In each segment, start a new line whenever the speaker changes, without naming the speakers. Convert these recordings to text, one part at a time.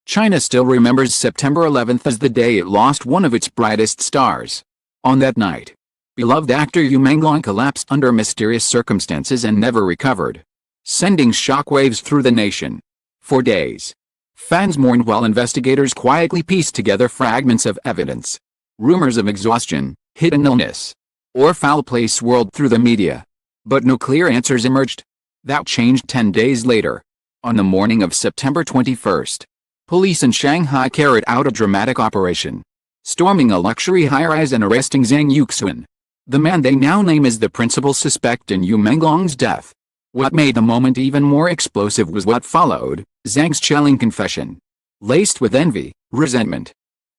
China still remembers September 11th as the day it lost one of its brightest stars. On that night, beloved actor Yu Menglong collapsed under mysterious circumstances and never recovered, sending shockwaves through the nation. For days, fans mourned while investigators quietly pieced together fragments of evidence. Rumors of exhaustion, hidden illness, or foul play swirled through the media, but no clear answers emerged. That changed 10 days later. On the morning of September 21st, police in Shanghai carried out a dramatic operation, storming a luxury high-rise and arresting Zhang Yuxuan, the man they now name as the principal suspect in Yu Menglong's death. What made the moment even more explosive was what followed: Zhang's chilling confession, laced with envy, resentment,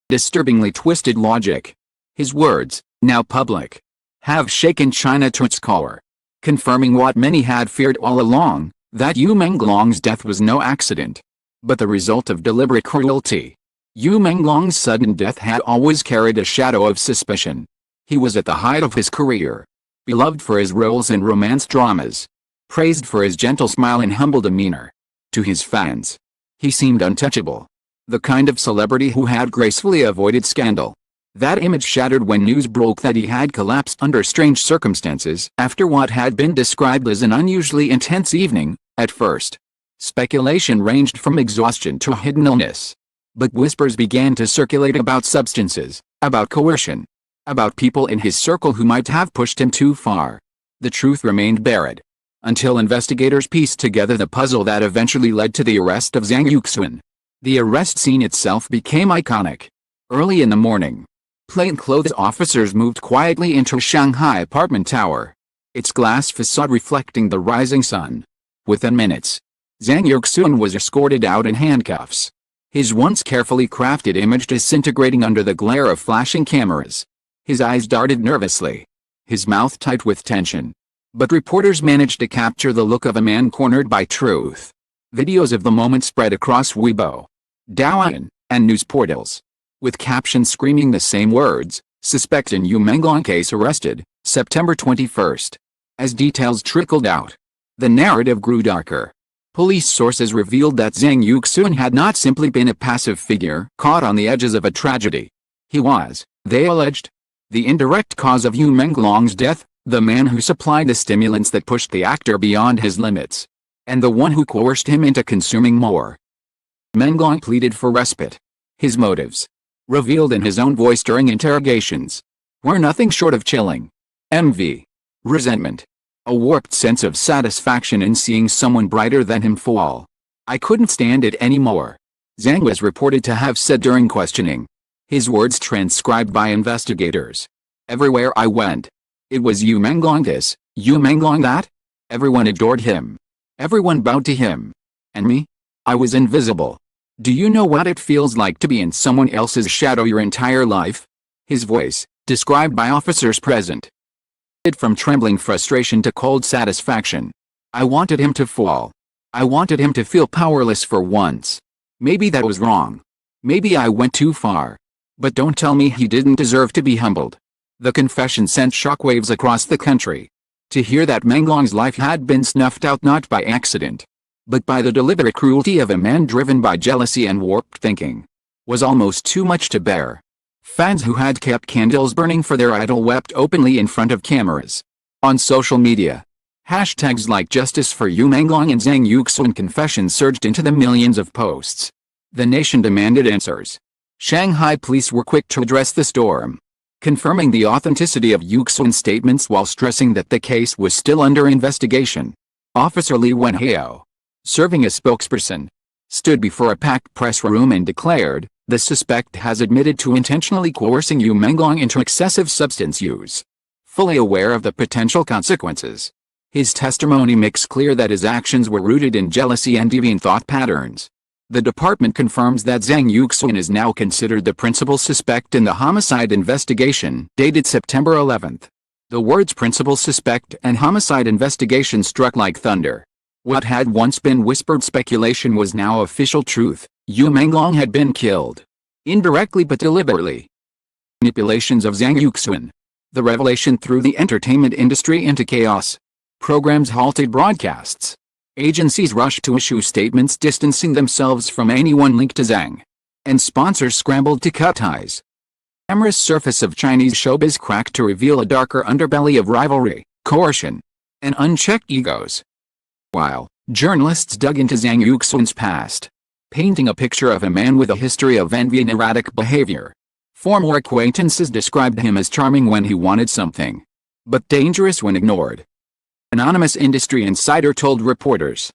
disturbingly twisted logic. His words, now public, have shaken China to its core, confirming what many had feared all along, that Yu Menglong's death was no accident, but the result of deliberate cruelty. Yu Menglong's sudden death had always carried a shadow of suspicion. He was at the height of his career, beloved for his roles in romance dramas, praised for his gentle smile and humble demeanor. To his fans, he seemed untouchable, the kind of celebrity who had gracefully avoided scandal. That image shattered when news broke that he had collapsed under strange circumstances after what had been described as an unusually intense evening. At first, speculation ranged from exhaustion to hidden illness, but whispers began to circulate about substances, about coercion, about people in his circle who might have pushed him too far. The truth remained buried, until investigators pieced together the puzzle that eventually led to the arrest of Zhang Yuxuan. The arrest scene itself became iconic. Early in the morning, plainclothes officers moved quietly into a Shanghai apartment tower, its glass facade reflecting the rising sun. Within minutes, Zhang Yuxuan was escorted out in handcuffs, his once carefully crafted image disintegrating under the glare of flashing cameras. His eyes darted nervously, his mouth tight with tension. But reporters managed to capture the look of a man cornered by truth. Videos of the moment spread across Weibo, Douyin, and news portals, with captions screaming the same words: "Suspect in Yu Menglong case arrested, September 21st. As details trickled out, the narrative grew darker. Police sources revealed that Zhang Yuxuan had not simply been a passive figure caught on the edges of a tragedy. He was, they alleged, the indirect cause of Yu Menglong's death, the man who supplied the stimulants that pushed the actor beyond his limits, and the one who coerced him into consuming more." Menglong pleaded for respite. His motives, revealed in his own voice during interrogations, were nothing short of chilling. Envy, resentment, a warped sense of satisfaction in seeing someone brighter than him fall. "I couldn't stand it anymore," Zhang was reported to have said during questioning, his words transcribed by investigators. "Everywhere I went, it was Yu Menglong this, Yu Menglong that. Everyone adored him. Everyone bowed to him. And me? I was invisible. Do you know what it feels like to be in someone else's shadow your entire life?" His voice, described by officers present, from trembling frustration to cold satisfaction. "I wanted him to fall. I wanted him to feel powerless for once. Maybe that was wrong. Maybe I went too far. But don't tell me he didn't deserve to be humbled." The confession sent shockwaves across the country. To hear that Menglong's life had been snuffed out not by accident, but by the deliberate cruelty of a man driven by jealousy and warped thinking, was almost too much to bear. Fans who had kept candles burning for their idol wept openly in front of cameras. On social media, hashtags like "Justice for Yu Menglong" and "Zhang Yuxuan confession" surged into the millions of posts. The nation demanded answers. Shanghai police were quick to address the storm, confirming the authenticity of Yuxuan's statements while stressing that the case was still under investigation. Officer Li Wenhao, serving as spokesperson, stood before a packed press room and declared, "The suspect has admitted to intentionally coercing Yu Menglong into excessive substance use, fully aware of the potential consequences." His testimony makes clear that his actions were rooted in jealousy and deviant thought patterns. The department confirms that Zhang Yuxuan is now considered the principal suspect in the homicide investigation, dated September 11th. The words principal suspect and homicide investigation struck like thunder. What had once been whispered speculation was now official truth. Yu Menglong had been killed, indirectly but deliberately. Manipulations of Zhang Yuxuan. The revelation threw the entertainment industry into chaos. Programs halted broadcasts. Agencies rushed to issue statements distancing themselves from anyone linked to Zhang. And sponsors scrambled to cut ties. The amorous surface of Chinese showbiz cracked to reveal a darker underbelly of rivalry, coercion, and unchecked egos. While journalists dug into Zhang Yuxuan's past, painting a picture of a man with a history of envy and erratic behavior. Former acquaintances described him as charming when he wanted something, but dangerous when ignored. Anonymous industry insider told reporters.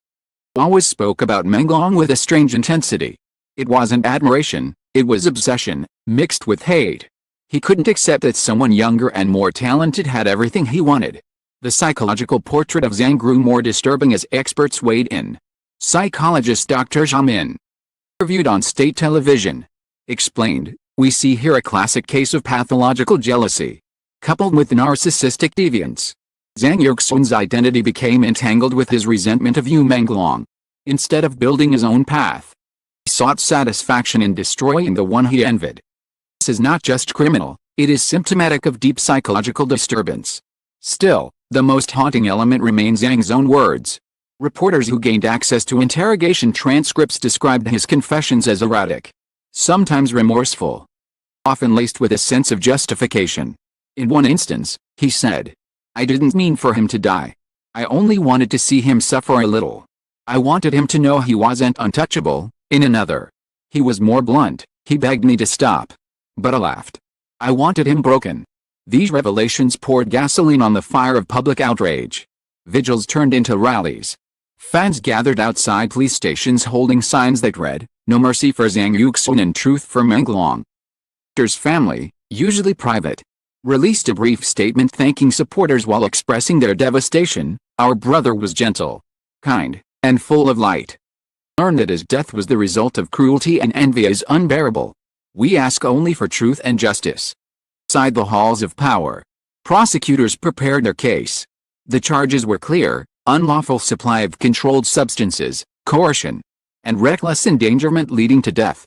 Always spoke about Menglong with a strange intensity. It wasn't admiration, it was obsession, mixed with hate. He couldn't accept that someone younger and more talented had everything he wanted. The psychological portrait of Zhang grew more disturbing as experts weighed in. Psychologist Dr. Zhang Yuxuan, interviewed on state television, explained, "We see here a classic case of pathological jealousy, coupled with narcissistic deviance. Zhang Yuxuan's identity became entangled with his resentment of Yu Menglong. Instead of building his own path, he sought satisfaction in destroying the one he envied. This is not just criminal, it is symptomatic of deep psychological disturbance." Still, the most haunting element remains Zhang's own words. Reporters who gained access to interrogation transcripts described his confessions as erratic, sometimes remorseful, often laced with a sense of justification. In one instance, he said, "I didn't mean for him to die. I only wanted to see him suffer a little. I wanted him to know he wasn't untouchable." In another, he was more blunt, "He begged me to stop. But I laughed. I wanted him broken." These revelations poured gasoline on the fire of public outrage. Vigils turned into rallies. Fans gathered outside police stations holding signs that read, "No mercy for Zhang Yuxuan and truth for Menglong." The actor's family, usually private, released a brief statement thanking supporters while expressing their devastation. "Our brother was gentle, kind, and full of light. Learn that his death was the result of cruelty and envy is unbearable. We ask only for truth and justice." Inside the halls of power, prosecutors prepared their case. The charges were clear: unlawful supply of controlled substances, coercion, and reckless endangerment leading to death.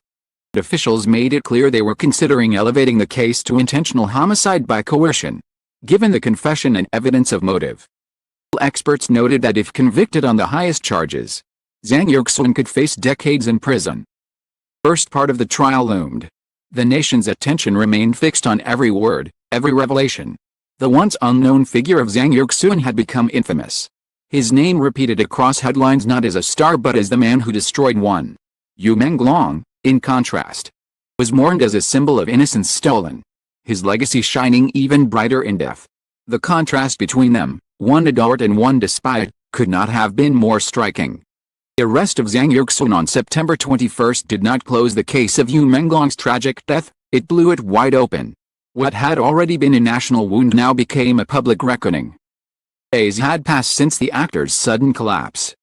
Officials made it clear they were considering elevating the case to intentional homicide by coercion, given the confession and evidence of motive. Experts noted that if convicted on the highest charges, Zhang Yuxuan could face decades in prison. First part of the trial loomed. The nation's attention remained fixed on every word, every revelation. The once unknown figure of Zhang Yuxuan had become infamous. His name repeated across headlines not as a star but as the man who destroyed one. Yu Menglong, in contrast, was mourned as a symbol of innocence stolen, his legacy shining even brighter in death. The contrast between them, one adored and one despised, could not have been more striking. The arrest of Zhang Yuxuan on September 21 did not close the case of Yu Menglong's tragic death, it blew it wide open. What had already been a national wound now became a public reckoning. Days had passed since the actor's sudden collapse.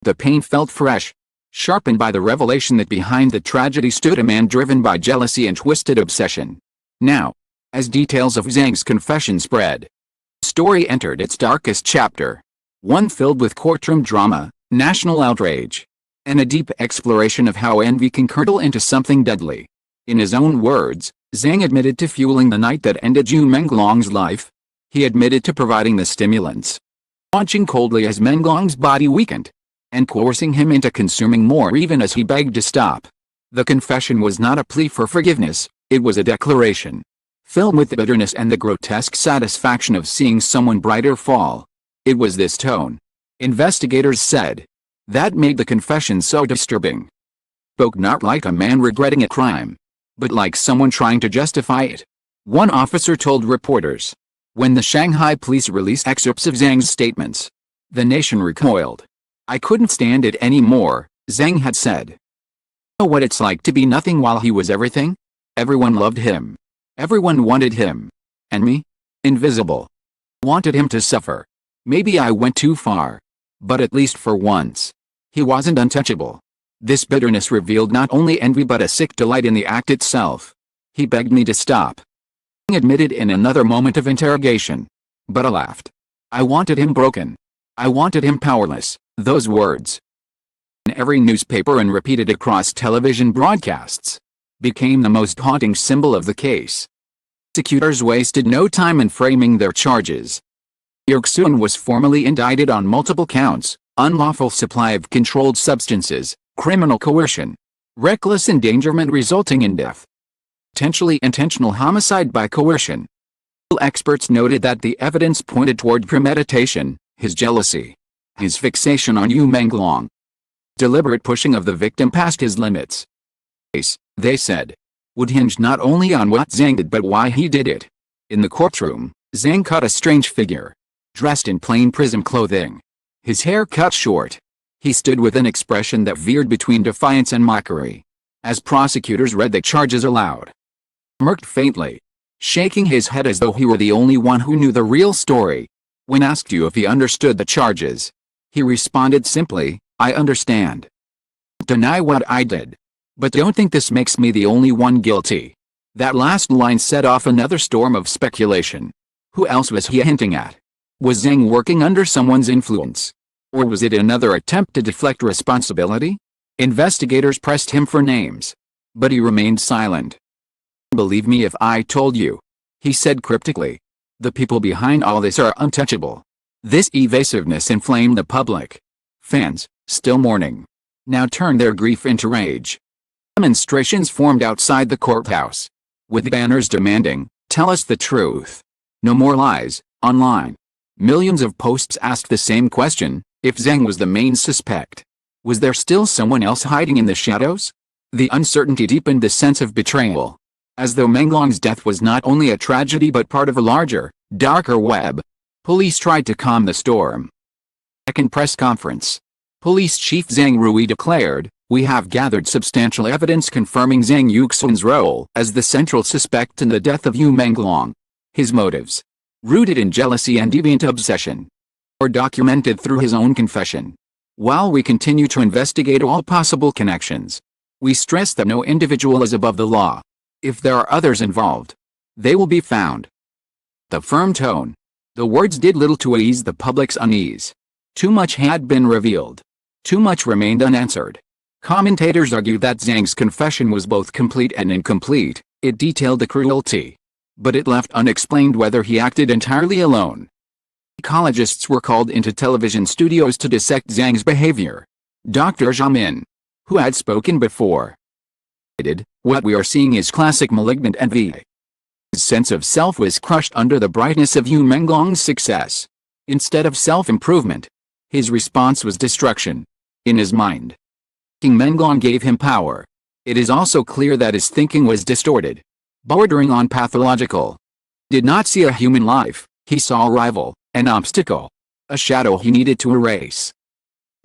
The pain felt fresh, sharpened by the revelation that behind the tragedy stood a man driven by jealousy and twisted obsession. Now, as details of Zhang's confession spread, the story entered its darkest chapter. One filled with courtroom drama, national outrage, and a deep exploration of how envy can curdle into something deadly. In his own words, Zhang admitted to fueling the night that ended Yu Menglong's life. He admitted to providing the stimulants, watching coldly as Menglong's body weakened, and coercing him into consuming more even as he begged to stop. The confession was not a plea for forgiveness, it was a declaration, filled with the bitterness and the grotesque satisfaction of seeing someone brighter fall. It was this tone, investigators said, that made the confession so disturbing. Spoke not like a man regretting a crime, but like someone trying to justify it. One officer told reporters. When the Shanghai police released excerpts of Zhang's statements, the nation recoiled. "I couldn't stand it anymore," Zhang had said. "Know what it's like to be nothing while he was everything? Everyone loved him. Everyone wanted him. And me? Invisible. Wanted him to suffer. Maybe I went too far. But at least for once, he wasn't untouchable." This bitterness revealed not only envy but a sick delight in the act itself. "He begged me to stop," Zhang admitted in another moment of interrogation. "But I laughed. I wanted him broken. I wanted him powerless." Those words, in every newspaper and repeated across television broadcasts, became the most haunting symbol of the case. Prosecutors wasted no time in framing their charges. Yuxuan was formally indicted on multiple counts, unlawful supply of controlled substances, criminal coercion, reckless endangerment resulting in death, potentially intentional homicide by coercion. Experts noted that the evidence pointed toward premeditation, his jealousy, his fixation on Menglong, deliberate pushing of the victim past his limits. They said, would hinge not only on what Zhang did but why he did it. In the courtroom, Zhang caught a strange figure, dressed in plain prison clothing, his hair cut short. He stood with an expression that veered between defiance and mockery, as prosecutors read the charges aloud. Murmured faintly, shaking his head as though he were the only one who knew the real story. When asked if he understood the charges, he responded simply, I understand. Deny what I did. But don't think this makes me the only one guilty. That last line set off another storm of speculation. Who else was he hinting at? Was Zhang working under someone's influence? Or was it another attempt to deflect responsibility? Investigators pressed him for names, but he remained silent. Believe me if I told you, he said cryptically. The people behind all this are untouchable. This evasiveness inflamed the public. Fans, still mourning, now turned their grief into rage. Demonstrations formed outside the courthouse, with banners demanding, tell us the truth. No more lies. Online, millions of posts asked the same question, if Zhang was the main suspect. Was there still someone else hiding in the shadows? The uncertainty deepened the sense of betrayal, as though Menglong's death was not only a tragedy but part of a larger, darker web. Police tried to calm the storm. Second press conference. Police Chief Zhang Rui declared, we have gathered substantial evidence confirming Zhang Yuxuan's role as the central suspect in the death of Menglong. His motives, rooted in jealousy and deviant obsession, are documented through his own confession. While we continue to investigate all possible connections, we stress that no individual is above the law. If there are others involved, they will be found. The firm tone. The words did little to ease the public's unease. Too much had been revealed. Too much remained unanswered. Commentators argued that Zhang's confession was both complete and incomplete. It detailed the cruelty, but it left unexplained whether he acted entirely alone. Psychologists were called into television studios to dissect Zhang's behavior. Dr. Zhang Min, who had spoken before, stated, what we are seeing is classic malignant envy. His sense of self was crushed under the brightness of Menglong's success. Instead of self-improvement, his response was destruction. In his mind, King Menglong gave him power. It is also clear that his thinking was distorted, bordering on pathological. Did not see a human life, he saw a rival, an obstacle, a shadow he needed to erase.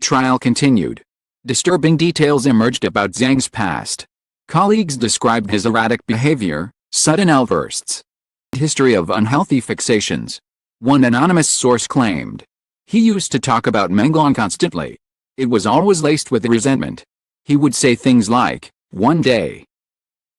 Trial continued. Disturbing details emerged about Zhang's past. Colleagues described his erratic behavior, sudden outbursts, history of unhealthy fixations. One anonymous source claimed, he used to talk about Menglong constantly. It was always laced with resentment. He would say things like, one day,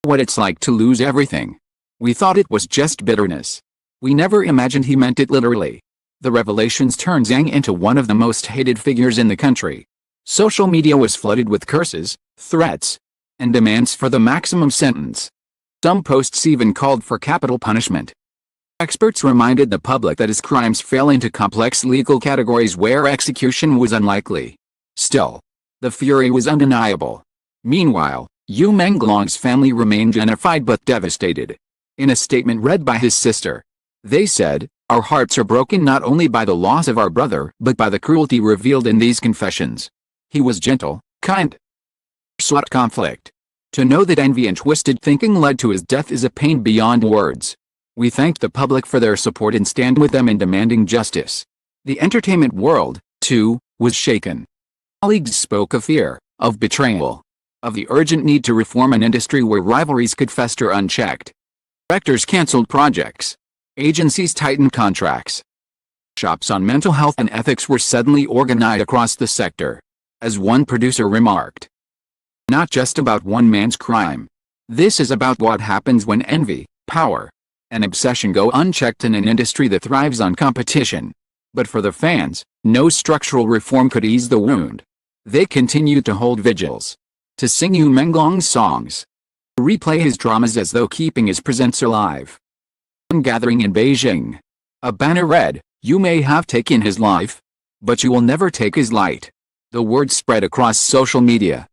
what it's like to lose everything. We thought it was just bitterness. We never imagined he meant it literally. The revelations turned Zhang into one of the most hated figures in the country. Social media was flooded with curses, threats, and demands for the maximum sentence. Some posts even called for capital punishment. Experts reminded the public that his crimes fell into complex legal categories where execution was unlikely. Still, the fury was undeniable. Meanwhile, Menglong's family remained unified but devastated. In a statement read by his sister, they said, our hearts are broken not only by the loss of our brother but by the cruelty revealed in these confessions. He was gentle, kind, sought conflict. To know that envy and twisted thinking led to his death is a pain beyond words. We thank the public for their support and stand with them in demanding justice. The entertainment world, too, was shaken. Colleagues spoke of fear, of betrayal, of the urgent need to reform an industry where rivalries could fester unchecked. Directors canceled projects. Agencies tightened contracts. Workshops on mental health and ethics were suddenly organized across the sector. As one producer remarked, not just about one man's crime. This is about what happens when envy, power, and obsession go unchecked in an industry that thrives on competition. But for the fans, no structural reform could ease the wound. They continued to hold vigils, to sing Menglong's songs, to replay his dramas as though keeping his presence alive. One gathering in Beijing, a banner read, you may have taken his life, but you will never take his light. The word spread across social media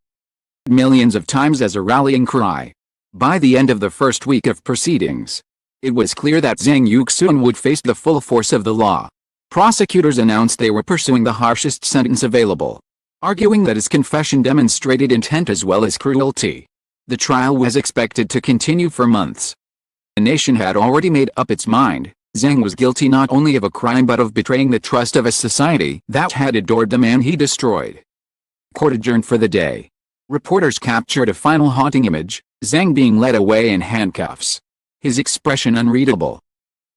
millions of times as a rallying cry. By the end of the first week of proceedings, it was clear that Zhang Yuxuan would face the full force of the law. Prosecutors announced they were pursuing the harshest sentence available, arguing that his confession demonstrated intent as well as cruelty. The trial was expected to continue for months. The nation had already made up its mind. Zhang was guilty not only of a crime but of betraying the trust of a society that had adored the man he destroyed. Court adjourned for the day. Reporters captured a final haunting image, Zhang being led away in handcuffs. His expression unreadable.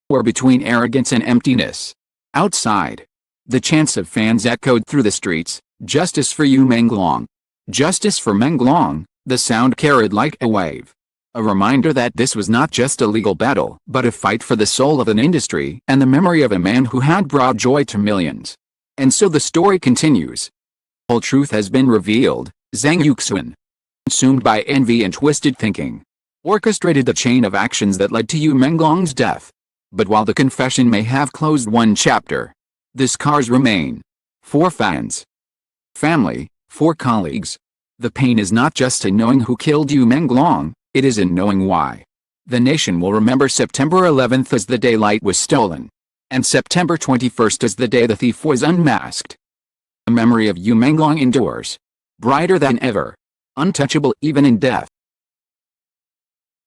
Or between arrogance and emptiness. Outside, the chants of fans echoed through the streets, "Justice for you, Menglong. Justice for Menglong." The sound carried like a wave. A reminder that this was not just a legal battle, but a fight for the soul of an industry and the memory of a man who had brought joy to millions. And so the story continues. Whole truth has been revealed. Zhang Yuxuan, consumed by envy and twisted thinking, orchestrated the chain of actions that led to Yu Menglong's death. But while the confession may have closed one chapter, the scars remain. For fans, family, for colleagues, the pain is not just in knowing who killed Yu Menglong, it is in knowing why. The nation will remember September 11th as the day light was stolen, and September 21st as the day the thief was unmasked. The memory of Yu Menglong endures, brighter than ever, untouchable even in death.